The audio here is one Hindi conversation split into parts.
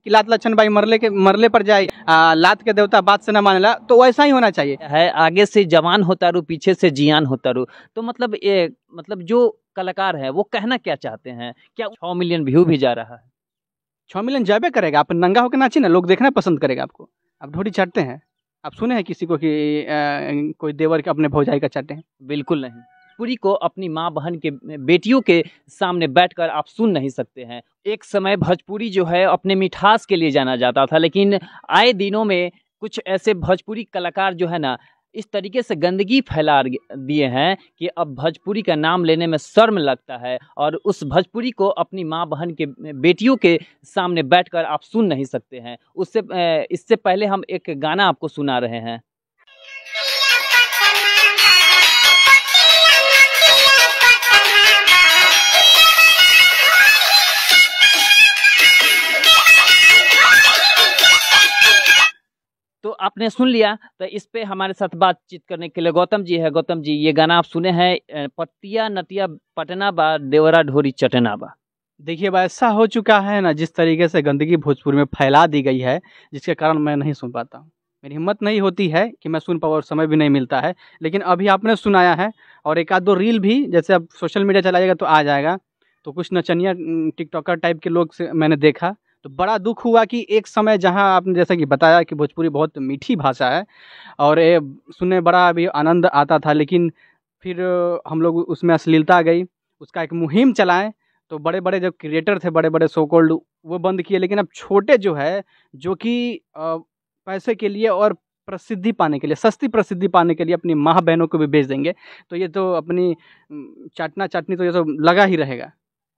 कि लात लक्षण भाई मरले पर जाए, लात के देवता बात से न मानेला, तो वैसा ही होना चाहिए है। आगे से जवान होता रू, पीछे से जियान होता रू। तो मतलब ये मतलब जो कलाकार है वो कहना क्या चाहते हैं? क्या 6 मिलियन व्यू भी जा रहा है? 6 मिलियन जाबे करेगा। आप नंगा होकर नाचिए ना, लोग देखना पसंद करेगा आपको। आप थोड़ी चाटते हैं। आप सुने हैं किसी को कि कोई देवर के अपने भौजाई का चाटे हैं? बिल्कुल नहीं। भोजपुरी को अपनी माँ बहन के बेटियों के सामने बैठकर आप सुन नहीं सकते हैं। एक समय भोजपुरी जो है अपने मिठास के लिए जाना जाता था, लेकिन आए दिनों में कुछ ऐसे भोजपुरी कलाकार जो है ना इस तरीके से गंदगी फैला दिए हैं कि अब भोजपुरी का नाम लेने में शर्म लगता है, और उस भोजपुरी को अपनी माँ बहन के बेटियों के सामने बैठकर आप सुन नहीं सकते हैं। इससे पहले हम एक गाना आपको सुना रहे हैं। तो आपने सुन लिया। तो इस पे हमारे साथ बातचीत करने के लिए गौतम जी है। गौतम जी, ये गाना आप सुने हैं, पट्टिया नटिया पटना बा देवरा ढोरी चटना बा। देखिए भाई, ऐसा हो चुका है ना, जिस तरीके से गंदगी भोजपुर में फैला दी गई है, जिसके कारण मैं नहीं सुन पाता हूँ। मेरी हिम्मत नहीं होती है कि मैं सुन पाऊँ, और समय भी नहीं मिलता है। लेकिन अभी आपने सुनाया है, और एक आध दो रील भी, जैसे अब सोशल मीडिया चलाइएगा तो आ जाएगा, तो कुछ नचनिया टिकटॉकर टाइप के लोग से मैंने देखा, तो बड़ा दुख हुआ कि एक समय जहां आपने जैसा कि बताया कि भोजपुरी बहुत मीठी भाषा है और ये सुनने बड़ा भी आनंद आता था, लेकिन फिर हम लोग उसमें अश्लीलता आ गई, उसका एक मुहिम चलाएं, तो बड़े बड़े जो क्रिएटर थे, बड़े बड़े सो कॉल्ड, वो बंद किए। लेकिन अब छोटे जो है, जो कि पैसे के लिए और प्रसिद्धि पाने के लिए, सस्ती प्रसिद्धि पाने के लिए अपनी माँ बहनों को भी बेच देंगे, तो ये तो अपनी चाटना चाटनी तो ये तो लगा ही रहेगा।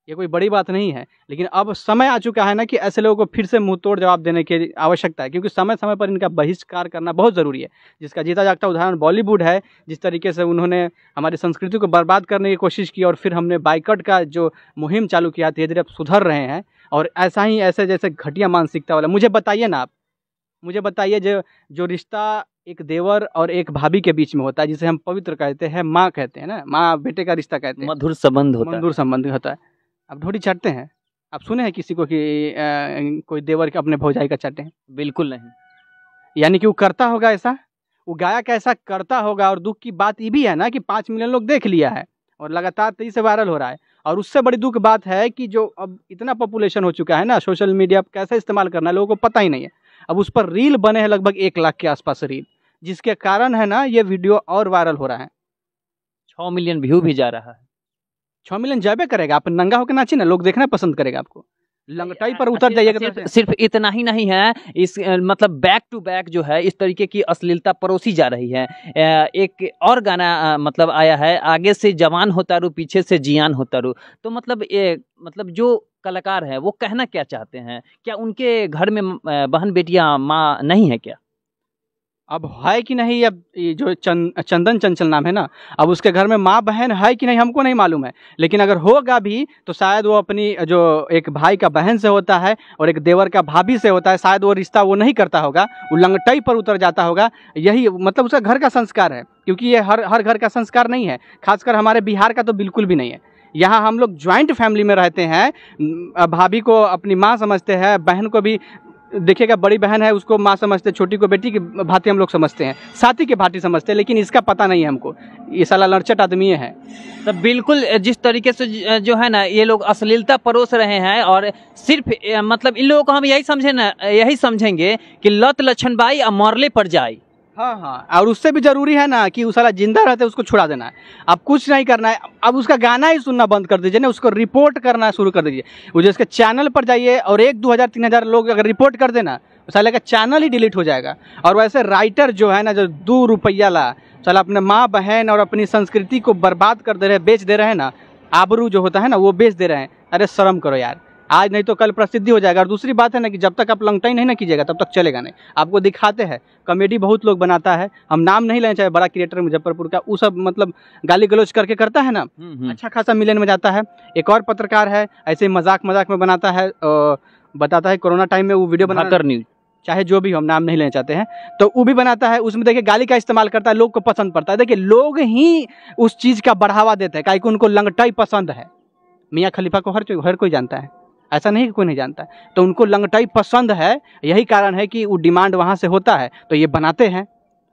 ये कोई बड़ी बात नहीं है। लेकिन अब समय आ चुका है ना कि ऐसे लोगों को फिर से मुंह तोड़ जवाब देने की आवश्यकता है, क्योंकि समय समय पर इनका बहिष्कार करना बहुत ज़रूरी है। जिसका जीता जागता उदाहरण बॉलीवुड है। जिस तरीके से उन्होंने हमारी संस्कृति को बर्बाद करने की कोशिश की, और फिर हमने बाइकआउट का जो मुहिम चालू किया, धीरे धीरे अब सुधर रहे हैं। और ऐसा ही ऐसे जैसे घटिया मानसिकता वाला, मुझे बताइए ना, आप मुझे बताइए, जो रिश्ता एक देवर और एक भाभी के बीच में होता है, जिसे हम पवित्र कहते हैं, माँ कहते हैं ना, माँ बेटे का रिश्ता कहते हैं, मधुर संबंध होता है। मधुर संबंध होता है। आप थोड़ी चाटते हैं। आप सुने हैं किसी को कि कोई देवर के अपने भौजाई का चाटे हैं? बिल्कुल नहीं। यानी कि वो करता होगा ऐसा, वो गायक ऐसा करता होगा। और दुख की बात ये भी है ना कि 5 मिलियन लोग देख लिया है और लगातार तेजी से वायरल हो रहा है। और उससे बड़ी दुख बात है कि जो अब इतना पॉपुलेशन हो चुका है ना, सोशल मीडिया कैसे इस्तेमाल करना है लोगों को पता ही नहीं है। अब उस पर रील बने हैं लगभग 1 लाख के आसपास रील, जिसके कारण है ना ये वीडियो और वायरल हो रहा है। 6 मिलियन व्यू भी जा रहा है। 6 मिलियन जाबे करेगा। आप नंगा होकर नाचिए ना, लोग देखना पसंद करेगा आपको। लंगटाई पर उतर जाइएगा। सिर्फ इतना ही नहीं है, इस मतलब बैक टू बैक जो है इस तरीके की अश्लीलता परोसी जा रही है। एक और गाना मतलब आया है, आगे से जवान होता रू, पीछे से जियान होता रू। तो मतलब ये मतलब जो कलाकार है वो कहना क्या चाहते हैं? क्या उनके घर में बहन बेटियां माँ नहीं है क्या? अब है कि नहीं, अब ये जो चंदन चंचल नाम है ना, अब उसके घर में माँ बहन है कि नहीं हमको नहीं मालूम है। लेकिन अगर होगा भी तो शायद वो अपनी जो एक भाई का बहन से होता है और एक देवर का भाभी से होता है, शायद वो रिश्ता वो नहीं करता होगा, वो लंगटाई पर उतर जाता होगा। यही मतलब उसका घर का संस्कार है, क्योंकि ये हर घर का संस्कार नहीं है। खासकर हमारे बिहार का तो बिल्कुल भी नहीं है। यहाँ हम लोग ज्वाइंट फैमिली में रहते हैं, भाभी को अपनी माँ समझते हैं, बहन को भी देखिएगा, बड़ी बहन है उसको माँ समझते हैं, छोटी को बेटी की भांति हम लोग समझते हैं, साथी के भांति समझते हैं। लेकिन इसका पता नहीं है हमको, ये साला लड़चट आदमी है। तो बिल्कुल जिस तरीके से जो है ना ये लोग अश्लीलता परोस रहे हैं, और सिर्फ मतलब इन लोगों को हम यही समझेंगे कि लत लक्षण बाई और मरले पर जाए। हाँ, और उससे भी जरूरी है ना कि उस साला जिंदा रहते उसको छुड़ा देना है। अब कुछ नहीं करना है, अब उसका गाना ही सुनना बंद कर दीजिए ना, उसको रिपोर्ट करना शुरू कर दीजिए। वो जिसके चैनल पर जाइए और 1-2 हज़ार 3 हज़ार लोग अगर रिपोर्ट कर देना, तो साले का चैनल ही डिलीट हो जाएगा। और वैसे राइटर जो है ना, जो 2 रुपया ला साला अपने माँ बहन और अपनी संस्कृति को बर्बाद कर दे रहे, बेच दे रहे हैं ना, आबरू जो होता है ना वो बेच दे रहे हैं। अरे शर्म करो यार, आज नहीं तो कल प्रसिद्धि हो जाएगा। और दूसरी बात है ना कि जब तक आप लंगटाई नहीं ना कीजिएगा तब तक चलेगा नहीं। आपको दिखाते हैं, कॉमेडी बहुत लोग बनाता है, हम नाम नहीं लेना चाहिए, बड़ा क्रिएटर मुजफ्फरपुर का, वो सब मतलब गाली गलौज करके करता है ना, अच्छा खासा मिलियन में जाता है। एक और पत्रकार है ऐसे मजाक में बनाता है, बताता है कोरोना टाइम में वो वीडियो बनाकर न्यूज, चाहे जो भी हम नाम नहीं लेना चाहते हैं, तो वो भी बनाता है, उसमें देखिए गाली का इस्तेमाल करता है, लोग को पसंद पड़ता है। देखिए लोग ही उस चीज़ का बढ़ावा देते हैं, काहे कि उनको लंगटाई पसंद है। मियाँ खलीफा को हर कोई जानता है। ऐसा नहीं कि कोई नहीं जानता है। तो उनको लंगटाई पसंद है, यही कारण है कि वो डिमांड वहाँ से होता है तो ये बनाते हैं।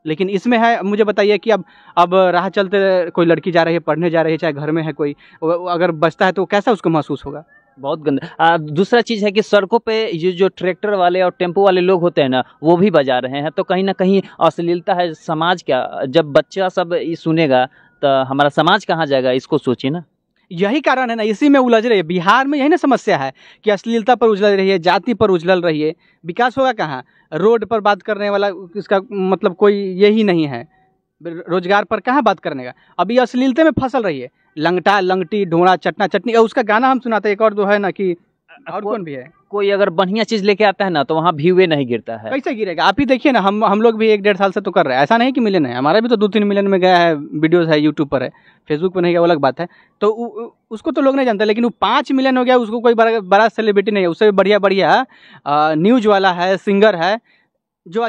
लेकिन इसमें है, मुझे बताइए कि अब राह चलते कोई लड़की जा रही है, पढ़ने जा रही है, चाहे घर में है कोई, अगर बचता है तो कैसा उसको महसूस होगा? बहुत गंदा। दूसरा चीज़ है कि सड़कों पे ये जो ट्रैक्टर वाले और टेम्पो वाले लोग होते हैं ना, वो भी बजा रहे हैं, तो कहीं ना कहीं अश्लीलता है। समाज क्या, जब बच्चा सब ये सुनेगा तो हमारा समाज कहाँ जाएगा, इसको सोचिए ना। यही कारण है ना, इसी में उलझ रही है बिहार में। यही ना समस्या है कि अश्लीलता पर उछल रही है, जाति पर उछल रही है। विकास होगा कहाँ? रोड पर बात करने वाला, इसका मतलब कोई यही नहीं है। रोजगार पर कहाँ बात करने का? अभी अश्लीलता में फसल रही है, लंगटा लंगटी ढोंड़ा चटना चटनी। और उसका गाना हम सुनाते हैं, एक और जो है ना कि, और कौन भी है, कोई अगर बढ़िया चीज लेके आता है ना तो वहाँ व्यूवे नहीं गिरता है। कैसे गिरेगा? आप ही देखिए ना, हम लोग भी 1-1.5 साल से तो कर रहे हैं। ऐसा नहीं कि मिलियन है, हमारा भी तो 2-3 मिलियन में गया है, वीडियोस है, यूट्यूब पर है, फेसबुक पर नहीं गया, वो अलग बात है। तो उसको तो लोग नहीं जानते, लेकिन वो 5 मिलियन हो गया, उसको कोई बड़ा सेलिब्रिटी नहीं है। उससे बढ़िया बढ़िया न्यूज वाला है, सिंगर है, जो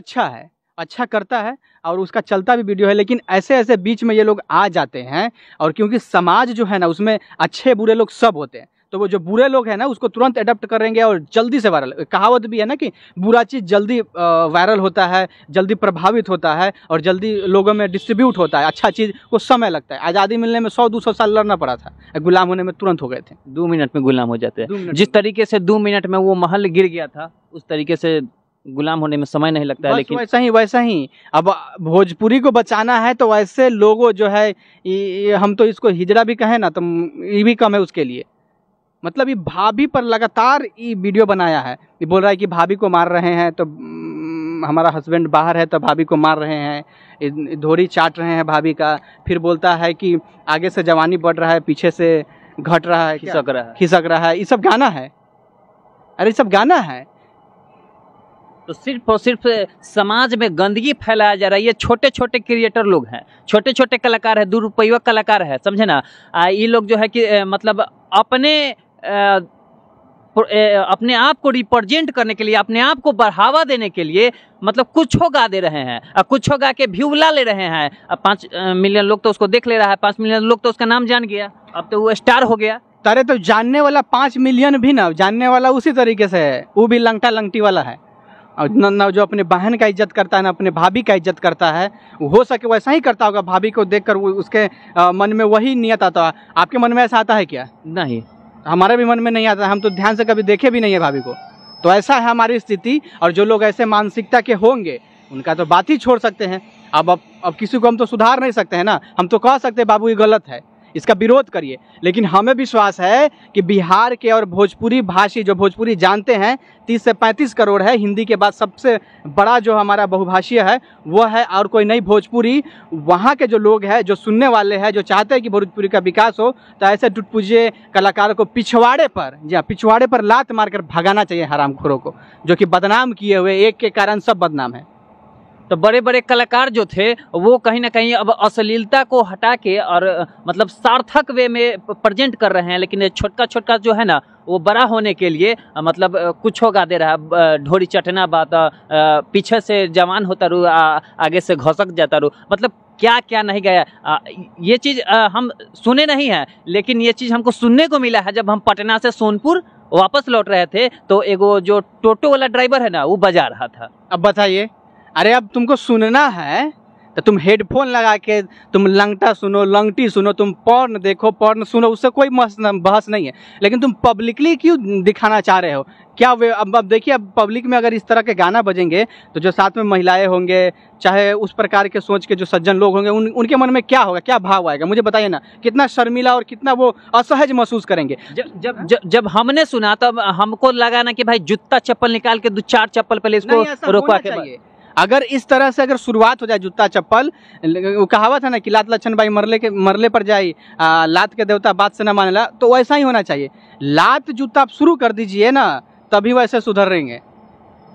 अच्छा करता है और उसका चलता भी वीडियो है। लेकिन ऐसे ऐसे बीच में ये लोग आ जाते हैं, और क्योंकि समाज जो है ना उसमें अच्छे बुरे लोग सब होते हैं, तो वो जो बुरे लोग हैं ना उसको तुरंत अडॉप्ट करेंगे और जल्दी से वायरल। कहावत भी है ना कि बुरा चीज़ जल्दी वायरल होता है, जल्दी प्रभावित होता है और जल्दी लोगों में डिस्ट्रीब्यूट होता है। अच्छा चीज़ को समय लगता है। आज़ादी मिलने में 100-200 साल लड़ना पड़ा था, गुलाम होने में तुरंत हो गए थे। 2 मिनट में गुलाम हो जाते हैं। जिस तरीके से 2 मिनट में वो महल गिर गया था, उस तरीके से गुलाम होने में समय नहीं लगता है। लेकिन वैसा ही अब भोजपुरी को बचाना है तो ऐसे लोगों जो है, हम तो इसको हिजड़ा भी कहें ना तो ये भी कम है उसके लिए। मतलब ये भाभी पर लगातार ये वीडियो बनाया है, ये बोल रहा है कि भाभी को मार रहे हैं, तो हमारा हस्बैंड बाहर है तो भाभी को मार रहे हैं, धोरी चाट रहे हैं भाभी का। फिर बोलता है कि आगे से जवानी बढ़ रहा है, पीछे से घट रहा है, खिसक रहा है। ये सब गाना है, अरे ये सब गाना है। तो सिर्फ और सिर्फ समाज में गंदगी फैलाया जा रहा है। ये छोटे छोटे क्रिएटर लोग हैं, छोटे छोटे कलाकार हैं, दुरुपयोग कलाकार है, समझे ना। ये लोग जो है कि मतलब अपने आप को रिप्रेजेंट करने के लिए, अपने आप को बढ़ावा देने के लिए मतलब कुछ हो गा दे रहे हैं, और कुछ हो गा के व्यू ला ले रहे हैं। अब 5 मिलियन लोग तो उसको देख ले रहा है, 5 मिलियन लोग तो उसका नाम जान गया, अब तो वो स्टार हो गया। अरे तो जानने वाला 5 मिलियन भी ना, जानने वाला उसी तरीके से है, वो भी लंगटा लंगटी वाला है। और न जो अपने बहन का इज्जत करता है ना अपने भाभी का इज्जत करता है, हो सके वैसा ही करता होगा। भाभी को देखकर वो उसके मन में वही नियत आता है। आपके मन में ऐसा आता है क्या? नहीं, हमारे भी मन में नहीं आता, हम तो ध्यान से कभी देखे भी नहीं है भाभी को। तो ऐसा है हमारी स्थिति। और जो लोग ऐसे मानसिकता के होंगे उनका तो बात ही छोड़ सकते हैं। अब किसी को हम तो सुधार नहीं सकते हैं ना, हम तो कह सकते हैं बाबू ये गलत है, इसका विरोध करिए। लेकिन हमें विश्वास है कि बिहार के और भोजपुरी भाषी जो भोजपुरी जानते हैं 30 से 35 करोड़ है। हिंदी के बाद सबसे बड़ा जो हमारा बहुभाषीय है वो है, और कोई नहीं भोजपुरी। वहाँ के जो लोग हैं, जो सुनने वाले हैं, जो चाहते हैं कि भोजपुरी का विकास हो, तो ऐसे टुटपुजे कलाकारों को पिछवाड़े पर लात मारकर भगाना चाहिए, हरामखोरों को, जो कि बदनाम किए हुए, एक के कारण सब बदनाम है। तो बड़े बड़े कलाकार जो थे वो कहीं ना कहीं अब अश्लीलता को हटा के और मतलब सार्थक वे में प्रेजेंट कर रहे हैं। लेकिन छोटका जो है ना वो बड़ा होने के लिए मतलब कुछ होगा दे रहा है, ढोरी चटना बात, पीछे से जवान होता रू, आगे से घसक जाता रू, मतलब क्या क्या नहीं गया। ये चीज़ हम सुने नहीं हैं, लेकिन ये चीज़ हमको सुनने को मिला है। जब हम पटना से सोनपुर वापस लौट रहे थे तो एगो जो टोटो वाला ड्राइवर है ना वो बजा रहा था। अब बताइए, अरे अब तुमको सुनना है तो तुम हेडफोन लगा के तुम लंगटा सुनो, लंगटी सुनो, तुम पॉर्न देखो, पॉर्न सुनो, उससे कोई बहस नहीं है। लेकिन तुम पब्लिकली क्यों दिखाना चाह रहे हो? क्या वे अब देखिए, अब पब्लिक में अगर इस तरह के गाना बजेंगे तो जो साथ में महिलाएं होंगे, चाहे उस प्रकार के सोच के जो सज्जन लोग होंगे, उनके मन में क्या होगा, क्या भाव आएगा? मुझे बताइए ना, कितना शर्मिला और कितना वो असहज महसूस करेंगे। जब हमने सुना तब हमको लगा ना कि भाई जूता चप्पल निकाल के 2-4 चप्पल पहले इसको रोकवा के। अगर इस तरह से अगर शुरुआत हो जाए जूता चप्पल, वो कहावत है ना कि लात लक्षण भाई मरले पर जाई, लात के देवता बात से न मानेला, तो वैसा ही होना चाहिए। लात जूता आप शुरू कर दीजिए ना, तभी वैसे सुधरेंगे।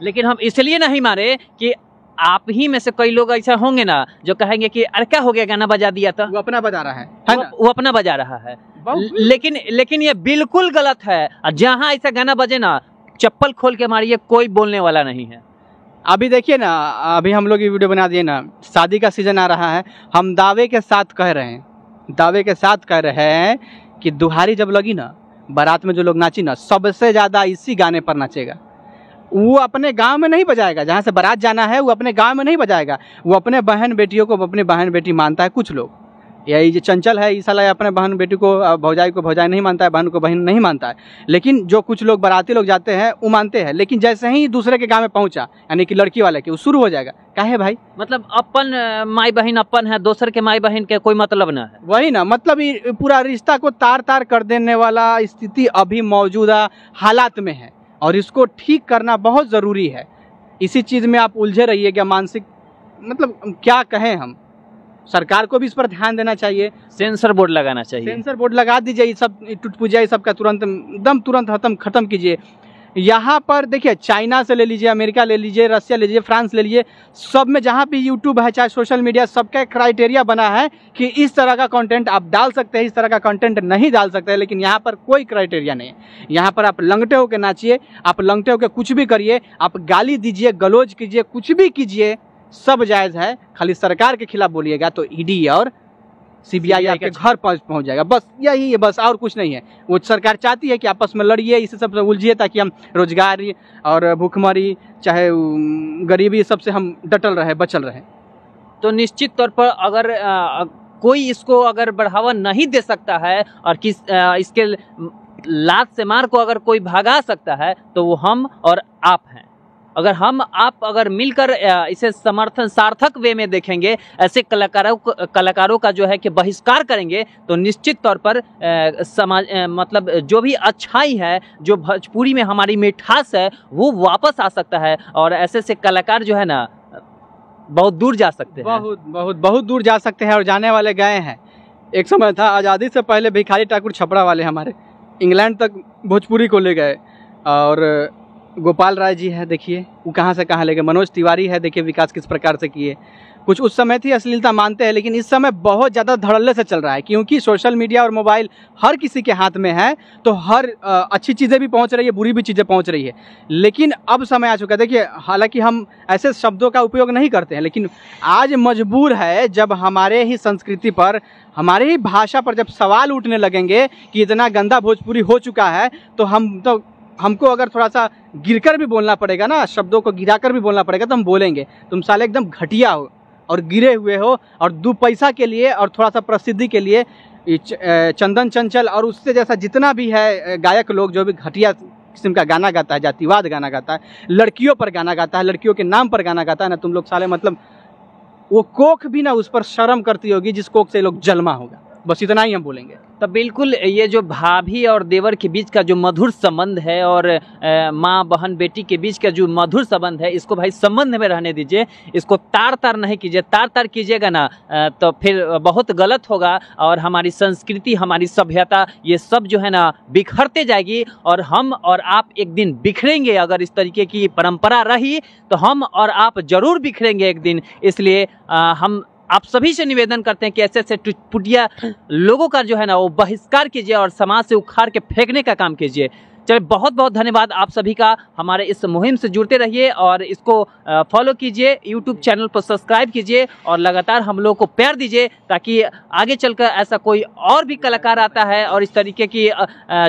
लेकिन हम इसलिए नहीं मारे कि आप ही में से कई लोग ऐसा होंगे ना जो कहेंगे कि अरे क्या हो गया, गाना बजा दिया था, वो अपना बजा रहा है ना? वो अपना बजा रहा है। लेकिन ये बिल्कुल गलत है। जहाँ ऐसा गाना बजे ना चप्पल खोल के मारिए, कोई बोलने वाला नहीं है। अभी देखिए ना, अभी हम लोग ये वीडियो बना दिए ना, शादी का सीजन आ रहा है, हम दावे के साथ कह रहे हैं कि दुहारी जब लगी ना बारात में जो लोग नाची ना, सबसे ज़्यादा इसी गाने पर नाचेगा। वो अपने गांव में नहीं बजाएगा, जहाँ से बारात जाना है वो अपने गांव में नहीं बजाएगा, वो अपने बहन बेटियों को अपनी बहन बेटी मानता है। कुछ लोग, यही जो चंचल है, इस साला अपने बहन बेटी को भौजाई नहीं मानता है, बहन को बहन नहीं मानता है। लेकिन जो कुछ लोग बाराती लोग जाते हैं वो मानते हैं, लेकिन जैसे ही दूसरे के गांव में पहुंचा, यानी कि लड़की वाले के, वो शुरू हो जाएगा। काहे भाई? मतलब अपन माई बहन अपन है, दूसर के माई बहन के कोई मतलब ना है। वही ना, मतलब ये पूरा रिश्ता को तार तार कर देने वाला स्थिति अभी मौजूदा हालात में है, और इसको ठीक करना बहुत ज़रूरी है। इसी चीज़ में आप उलझे रहिए क्या, मानसिक, मतलब क्या कहें हम, सरकार को भी इस पर ध्यान देना चाहिए, सेंसर बोर्ड लगाना चाहिए। सेंसर बोर्ड लगा दीजिए, ये सब टूट पूजा ये सब का तुरंत खत्म कीजिए। यहाँ पर देखिए, चाइना से ले लीजिए, अमेरिका ले लीजिए, रसिया ले लीजिए, फ्रांस ले लीजिए, सब में जहाँ भी यूट्यूब है, चाहे सोशल मीडिया, सबका क्राइटेरिया बना है कि इस तरह का कंटेंट आप डाल सकते हैं, इस तरह का कंटेंट नहीं डाल सकते हैं। लेकिन यहाँ पर कोई क्राइटेरिया नहीं है। यहाँ पर आप लंगटे होकर नाचिए, आप लंगटे होकर कुछ भी करिए, आप गाली दीजिए, गलौज कीजिए, कुछ भी कीजिए, सब जायज़ है। खाली सरकार के खिलाफ बोलिएगा तो ईडी और सीबीआई आपके घर पहुंच जाएगा। बस यही है, बस और कुछ नहीं है। वो सरकार चाहती है कि आपस में लड़िए, इसी सब से उलझिए, ताकि हम रोजगार और भूखमरी, चाहे गरीबी, सबसे हम डटल रहे, बचल रहे। तो निश्चित तौर पर अगर कोई इसको अगर बढ़ावा नहीं दे सकता है और इसके लात से मार को अगर कोई भगा सकता है तो वो हम और आप हैं। अगर हम आप अगर मिलकर इसे समर्थन सार्थक वे में देखेंगे, ऐसे कलाकारों का जो है कि बहिष्कार करेंगे, तो निश्चित तौर पर समाज मतलब जो भी अच्छाई है, जो भोजपुरी में हमारी मिठास है, वो वापस आ सकता है। और ऐसे कलाकार जो है ना बहुत दूर जा सकते हैं, बहुत दूर जा सकते हैं, और जाने वाले गए हैं। एक समय था, आज़ादी से पहले भिखारी ठाकुर छपरा वाले हमारे इंग्लैंड तक भोजपुरी को ले गए, और गोपाल राय जी है, देखिए वो कहाँ से कहाँ ले गए। मनोज तिवारी है, देखिए विकास किस प्रकार से किए। कुछ उस समय थी अश्लीलता मानते हैं, लेकिन इस समय बहुत ज़्यादा धड़ल्ले से चल रहा है, क्योंकि सोशल मीडिया और मोबाइल हर किसी के हाथ में है, तो हर अच्छी चीज़ें भी पहुंच रही है, बुरी भी चीज़ें पहुंच रही है। लेकिन अब समय आ चुका है। देखिए, हालांकि हम ऐसे शब्दों का उपयोग नहीं करते हैं, लेकिन आज मजबूर है, जब हमारे ही संस्कृति पर, हमारे ही भाषा पर जब सवाल उठने लगेंगे कि इतना गंदा भोजपुरी हो चुका है, तो हमको अगर थोड़ा सा गिरकर भी बोलना पड़ेगा ना, शब्दों को गिराकर भी बोलना पड़ेगा, तो हम बोलेंगे। तुम साले एकदम घटिया हो और गिरे हुए हो, और 2 पैसा के लिए और थोड़ा सा प्रसिद्धि के लिए चंदन चंचल और उससे जैसा जितना भी है गायक लोग, जो भी घटिया किस्म का गाना गाता है, जातिवाद गाना गाता है, लड़कियों पर गाना गाता है, लड़कियों के नाम पर गाना गाता है ना, तुम लोग साले, मतलब वो कोख भी ना उस पर शर्म करती होगी जिस कोख से लोग जन्मा होगा। बस इतना ही हम बोलेंगे। तो बिल्कुल ये जो भाभी और देवर के बीच का जो मधुर संबंध है, और माँ बहन बेटी के बीच का जो मधुर संबंध है, इसको भाई संबंध में रहने दीजिए, इसको तार तार नहीं कीजिए। तार तार कीजिएगा ना तो फिर बहुत गलत होगा, और हमारी संस्कृति, हमारी सभ्यता, ये सब जो है ना बिखरते जाएगी, और हम और आप एक दिन बिखरेंगे। अगर इस तरीके की परंपरा रही तो हम और आप जरूर बिखरेंगे एक दिन। इसलिए हम आप सभी से निवेदन करते हैं कि ऐसे टुटिया लोगों का जो है ना वो बहिष्कार कीजिए और समाज से उखाड़ के फेंकने का काम कीजिए। चलिए, बहुत बहुत धन्यवाद आप सभी का। हमारे इस मुहिम से जुड़ते रहिए और इसको फॉलो कीजिए, यूट्यूब चैनल पर सब्सक्राइब कीजिए, और लगातार हम लोग को प्यार दीजिए, ताकि आगे चलकर ऐसा कोई और भी कलाकार आता है और इस तरीके की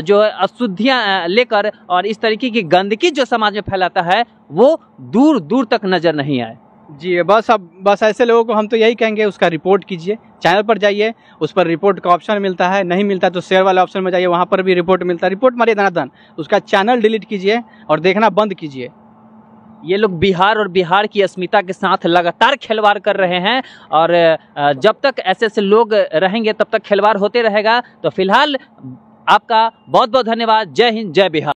जो अशुद्धियाँ लेकर और इस तरीके की गंदगी जो समाज में फैलाता है, वो दूर दूर तक नजर नहीं आए। जी, बस ऐसे लोगों को हम तो यही कहेंगे, उसका रिपोर्ट कीजिए। चैनल पर जाइए, उस पर रिपोर्ट का ऑप्शन मिलता है, नहीं मिलता तो शेयर वाले ऑप्शन में जाइए, वहाँ पर भी रिपोर्ट मिलता है। रिपोर्ट मारिए धनाधन, उसका चैनल डिलीट कीजिए और देखना बंद कीजिए। ये लोग बिहार और बिहार की अस्मिता के साथ लगातार खिलवाड़ कर रहे हैं, और जब तक ऐसे लोग रहेंगे तब तक खिलवाड़ होते रहेगा। तो फिलहाल आपका बहुत बहुत धन्यवाद। जय हिंद, जय बिहार।